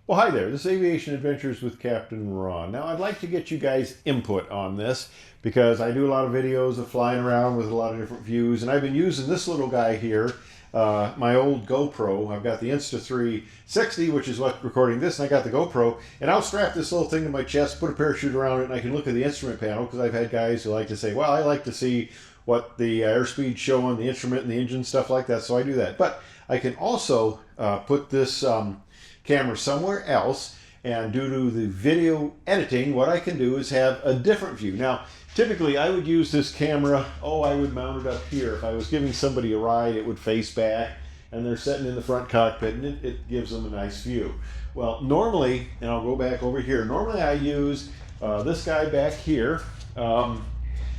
Well, hi there. This is Aviation Adventures with Captain Ron. Now, I'd like to get you guys' input on this because I do a lot of videos of flying around with a lot of different views, and I've been using this little guy here, my old GoPro. I've got the Insta360, which is what's recording this, and I got the GoPro, and I'll strap this little thing to my chest, put a parachute around it, and I can look at the instrument panel because I've had guys who like to say, well, I like to see what the airspeed showing, the instrument and the engine, stuff like that, so I do that. But I can also put this camera somewhere else, and due to the video editing, what I can do is have a different view. Now, typically I would use this camera, I would mount it up here. If I was giving somebody a ride, it would face back, and they're sitting in the front cockpit, and it gives them a nice view. Well, normally, and I'll go back over here, normally I use this guy back here.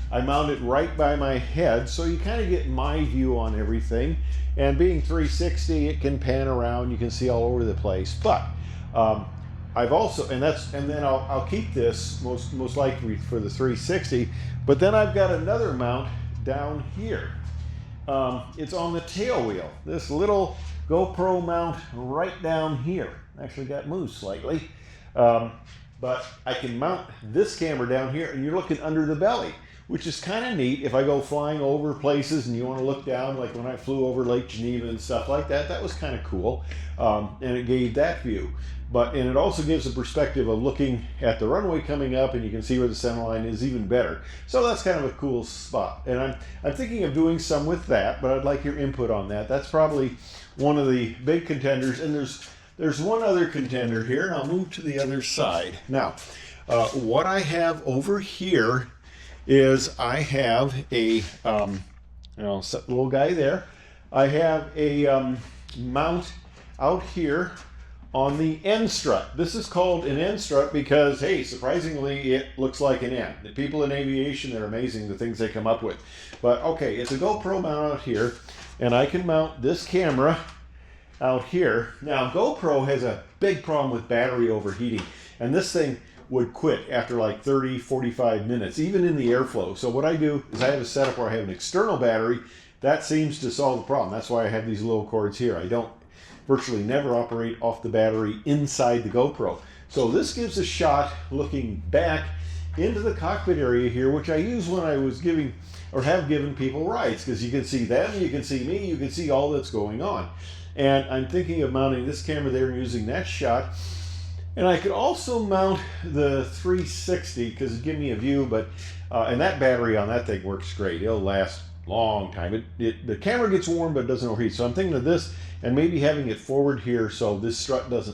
I mount it right by my head, so you kind of get my view on everything. And being 360, it can pan around. You can see all over the place. But I've also, and then I'll keep this most likely for the 360. But then I've got another mount down here. It's on the tail wheel. This little GoPro mount right down here. Actually got moved slightly. But I can mount this camera down here, and you're looking under the belly, which is kind of neat if I go flying over places and you want to look down, like when I flew over Lake Geneva and stuff like that. That was kind of cool, and it gave that view. And it also gives a perspective of looking at the runway coming up, and you can see where the center line is even better. So that's kind of a cool spot, and I'm thinking of doing some with that, but I'd like your input on that. That's probably one of the big contenders, and there's one other contender here, and I'll move to the other side. Now, what I have over here is I have a little guy there. I have a mount out here on the N strut. This is called an N strut because, hey, surprisingly, it looks like an N. The people in aviation, they're amazing, the things they come up with. But okay, it's a GoPro mount out here, and I can mount this camera out here. Now, GoPro has a big problem with battery overheating, and this thing would quit after like 30, 45 minutes, even in the airflow. So what I do is I have a setup where I have an external battery. That seems to solve the problem. That's why I have these little cords here. I don't virtually never operate off the battery inside the GoPro. So this gives a shot looking back into the cockpit area here, which I use when I was giving or have given people rides, because you can see them, you can see me, you can see all that's going on. And I'm thinking of mounting this camera there and using that shot. And I could also mount the 360 because it'd give me a view, but and that battery on that thing works great. It'll last a long time. The camera gets warm, but it doesn't overheat. So I'm thinking of this and maybe having it forward here so this strut doesn't